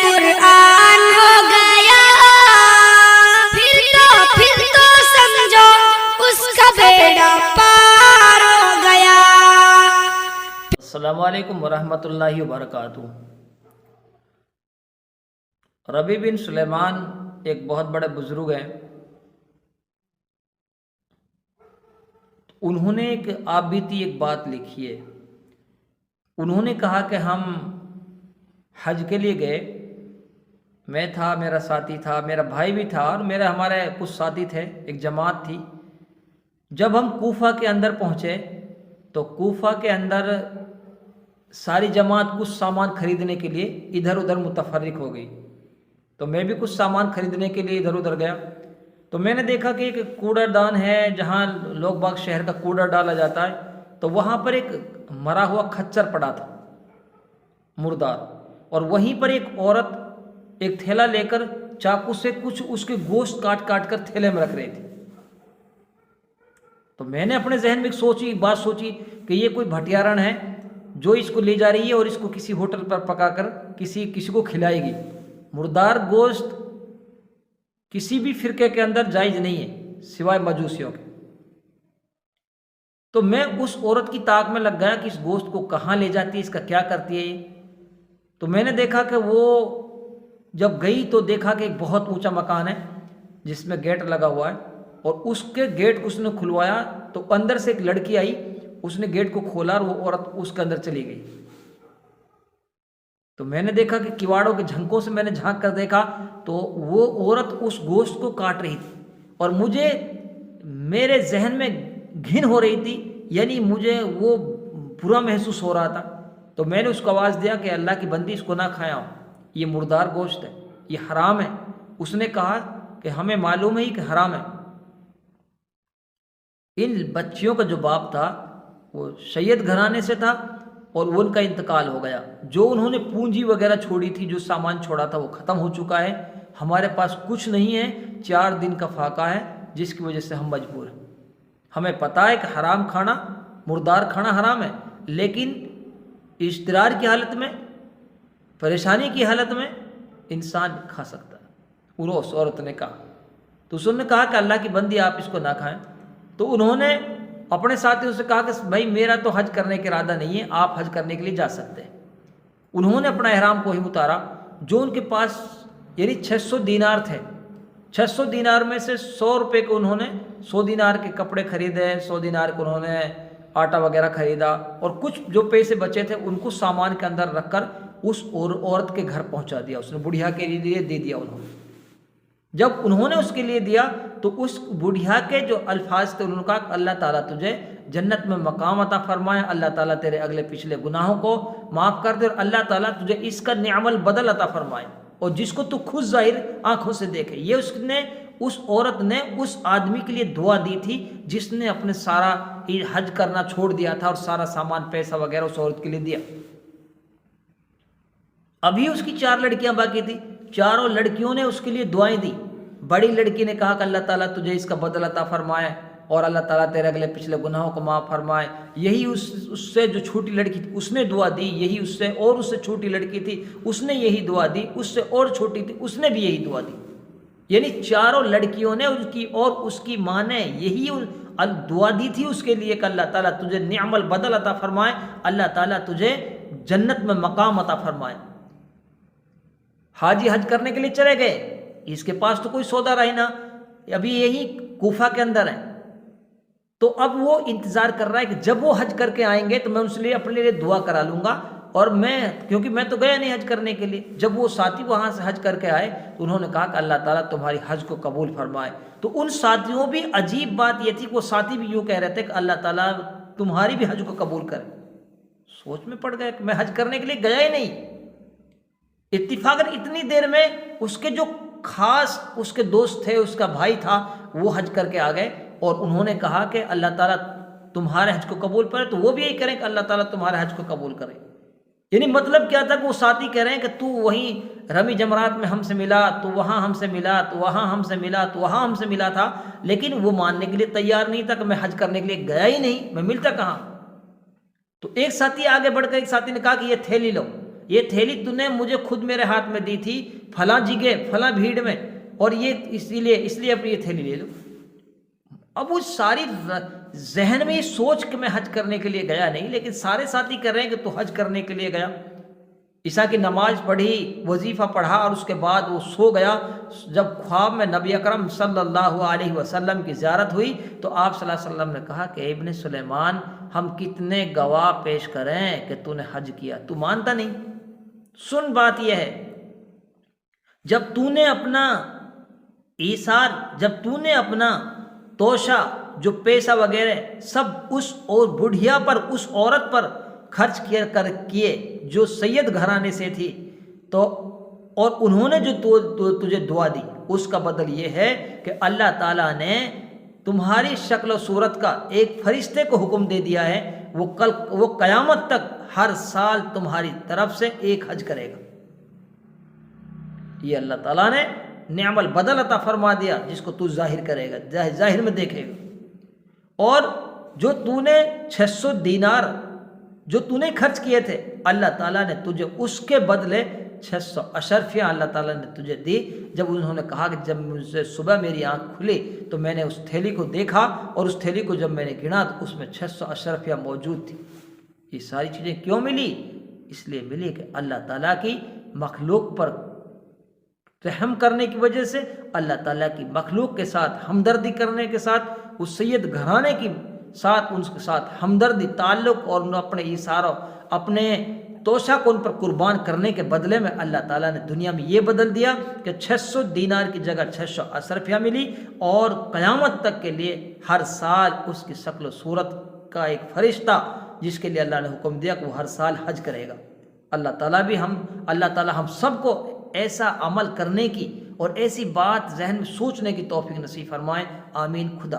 कुरान हो गया, फिर तो समझो उसका बेड़ा पार हो गया। अस्सलामु अलैकुम वरहमतुल्लाहि वबरकातुहू। रबी बिन सुलेमान एक बहुत बड़े बुजुर्ग हैं। उन्होंने आप बीती एक बात लिखी है। उन्होंने कहा कि हम हज के लिए गए, मैं था, मेरा साथी था, मेरा भाई भी था और हमारे कुछ साथी थे, एक जमात थी। जब हम कूफा के अंदर पहुँचे तो कूफा के अंदर सारी जमात कुछ सामान खरीदने के लिए इधर उधर मुतफर्रिक हो गई। तो मैं भी कुछ सामान खरीदने के लिए इधर उधर गया। तो मैंने देखा कि एक कूड़ादान है जहाँ लोग बाग शहर का कूड़ा डाला जाता है। तो वहाँ पर एक मरा हुआ खच्चर पड़ा था, मुर्दार, और वहीं पर एक औरत एक थैला लेकर चाकू से कुछ उसके गोश्त काट काट कर थैले में रख रही थी। तो मैंने अपने जहन में एक बात सोची कि ये कोई भटियारण है जो इसको ले जा रही है और इसको किसी होटल पर पकाकर किसी को खिलाएगी। मुर्दार गोश्त किसी भी फिरके के अंदर जायज़ नहीं है सिवाय मजूसियों के। तो मैं उस औरत की ताक में लग गया कि इस गोश्त को कहाँ ले जाती है, इसका क्या करती है ये। तो मैंने देखा कि वो जब गई तो देखा कि एक बहुत ऊंचा मकान है जिसमें गेट लगा हुआ है, और उसके गेट को उसने खुलवाया तो अंदर से एक लड़की आई, उसने गेट को खोला और वो औरत उसके अंदर चली गई। तो मैंने देखा कि किवाड़ों के झंकों से मैंने झांक कर देखा तो वो औरत उस गोश्त को काट रही थी और मेरे जहन में घिन हो रही थी, यानी मुझे वो बुरा महसूस हो रहा था। तो मैंने उसको आवाज़ दिया कि अल्लाह की बंदी, इसको ना खाया, ये मुर्दार गोश्त है, ये हराम है। उसने कहा कि हमें मालूम है कि हराम है। इन बच्चियों का जो बाप था वो सैयद घराने से था और उनका इंतकाल हो गया। जो उन्होंने पूंजी वगैरह छोड़ी थी, जो सामान छोड़ा था, वो ख़त्म हो चुका है। हमारे पास कुछ नहीं है, 4 दिन का फाका है, जिसकी वजह से हम मजबूर हैं। हमें पता है कि हराम खाना, मुर्दार खाना हराम है, लेकिन इश्तिरार की हालत में, परेशानी की हालत में इंसान खा सकता है। उस औरत ने कहा, तो उसने कहा कि अल्लाह की बंदी आप इसको ना खाएं। तो उन्होंने अपने साथियों से कहा कि भाई मेरा तो हज करने का इरादा नहीं है, आप हज करने के लिए जा सकते हैं। उन्होंने अपना ihram को ही उतारा। जो उनके पास यानी 600 दीनार थे, 600 दीनार में से 100 रुपये को उन्होंने 100 दीनार के कपड़े खरीदे, 100 दीनार को उन्होंने आटा वगैरह खरीदा, और कुछ जो पैसे बचे थे उनको सामान के अंदर रखकर उस औरत के घर पहुंचा दिया। उसने बुढ़िया के लिए दे दिया। उन्होंने जब उन्होंने उसके लिए दिया तो उस बुढ़िया के जो अल्फाज थे, उन्होंने कहा अल्लाह ताला तुझे जन्नत में मकाम अता फरमाए, अल्लाह ताला तेरे अगले पिछले गुनाहों को माफ़ कर दे, और अल्लाह ताला तुझे इसका निअमल बदल अता फरमाए, और जिसको तू खुद जाहिर आंखों से देखे। ये उस औरत ने उस आदमी के लिए दुआ दी थी जिसने अपने सारा हज करना छोड़ दिया था और सारा सामान पैसा वगैरह उस औरत के लिए दिया। अभी उसकी 4 लड़कियां बाकी थी, चारों लड़कियों ने उसके लिए दुआएं दी। बड़ी लड़की ने कहा कि अल्लाह ताला तुझे इसका बदल अता फरमाए और अल्लाह ताला तेरे अगले पिछले गुनाहों को माफ़ फरमाए। यही उससे जो छोटी लड़की थी उसने दुआ दी, यही उससे छोटी लड़की थी उसने यही दुआ दी, उससे और छोटी थी उसने भी यही दुआ दी। यानी चारों लड़कियों ने उसकी माँ ने यही दुआ दी थी उसके लिए कि अल्लाह ताला तुझे निअमल बदल अता फरमाए, अल्लाह ताला तुझे जन्नत में मकाम अता फरमाए। हाजी हज करने के लिए चले गए, इसके पास तो कोई सौदा रही ना, अभी यही कूफा के अंदर है। तो अब वो इंतज़ार कर रहा है कि जब वो हज करके आएंगे तो मैं उनसे लिए अपने लिए दुआ करा लूँगा, और क्योंकि मैं तो गया नहीं हज करने के लिए। जब वो साथी वहाँ से हज करके आए तो उन्होंने कहा कि अल्लाह ताला तुम्हारी हज को कबूल फरमाए। तो उन साथियों भी अजीब बात ये थी कि वो साथी भी यूँ कह रहे थे कि अल्लाह ताला तुम्हारी भी हज को कबूल करे। सोच में पड़ गए कि मैं हज करने के लिए गया ही नहीं। इत्तिफाकन इतनी देर में उसके जो खास उसके दोस्त थे, उसका भाई था, वो हज करके आ गए और उन्होंने कहा कि अल्लाह ताला तुम्हारे हज को कबूल करे। तो वो भी यही करें कि अल्लाह ताला तुम्हारे हज को कबूल करे। यानी मतलब क्या था कि वो साथी कह रहे हैं कि तू वहीं रमी जमरात में हमसे मिला, तो वहाँ हमसे मिला, तो वहाँ हमसे मिला, तो वहाँ हमसे मिला था, लेकिन वो मानने के लिए तैयार नहीं था कि मैं हज करने के लिए गया ही नहीं, मैं मिलता कहाँ। तो एक साथी आगे बढ़कर एक साथी ने कहा कि ये थैली लो, یہ تھیلی تُونے مجھے خود میرے ہاتھ میں دی تھی فلاں جگہ فلاں بھیڑ میں، اور یہ اس لیے اپنی یہ تھیلی لے لو۔ اب وہ ساری ذہن میں یہ سوچ کہ میں حج کرنے کے لیے گیا نہیں، لیکن سارے ساتھی کر رہے ہیں کہ تو حج کرنے کے لیے گیا۔ عشاء کی نماز پڑھی، وظیفہ پڑھا، اور اس کے بعد وہ سو گیا۔ جب خواب میں نبی اکرم صلی اللہ علیہ وسلم کی زیارت ہوئی تو آپ صلی اللہ علیہ وسلم نے کہا کہ اے ابن سلیمان، ہم کتنے گواہ پیش کریں کہ تو نے حج کیا، تو مانتا نہیں۔ سن، بات یہ ہے، جب تو نے اپنا ایثار، جب تو نے اپنا توشہ، جو پیسہ وغیرہ سب اس اور بڑھیا پر، اس عورت پر خرچ کیے جو سید گھرانے سے تھی، تو اور انہوں نے جو تجھے دعا دی، اس کا بدل یہ ہے کہ اللہ تعالیٰ نے تمہاری شکل و صورت کا ایک فرشتے کو حکم دے دیا ہے، وہ قیامت تک ہر سال تمہاری طرف سے ایک حج کرے گا۔ یہ اللہ تعالیٰ نے نعم البدل عطا فرما دیا، جس کو تو ظاہر کرے گا، ظاہر میں دیکھے گا۔ اور جو تو نے 600 دینار جو تو نے خرچ کیے تھے، اللہ تعالیٰ نے تجھے اس کے بدلے 600 اشرفیہ اللہ تعالیٰ نے تجھے دی۔ جب انہوں نے کہا کہ جب مجھے صبح میری آنکھ کھلی تو میں نے اس تھیلی کو دیکھا، اور اس تھیلی کو جب میں نے گنا تو اس میں 600 اشرفیہ موجود تھی۔ یہ ساری چیزیں کیوں ملی؟ اس لیے ملی کہ اللہ تعالیٰ کی مخلوق پر رحم کرنے کی وجہ سے، اللہ تعالیٰ کی مخلوق کے ساتھ ہمدردی کرنے کے ساتھ، اس سید گھرانے کی ساتھ ان کے ساتھ ہمدردی، تعلق، اور اپنے ایثار، اپنے توشہ کو ان پر قربان کرنے کے بدلے میں اللہ تعالیٰ نے دنیا میں یہ بدل دیا کہ 600 دینار کی جگہ 600 اشرفیہ ملی، اور قیامت تک کے لیے ہر سال اس کی شکل و صورت کا ایک فرشتہ، جس کے لیے اللہ نے حکم دیا کہ وہ ہر سال حج کرے گا۔ اللہ تعالیٰ ہم سب کو ایسا عمل کرنے کی اور ایسی بات ذہن میں سوچنے کی توفیق نصیب فرمائے، آمین۔ خدا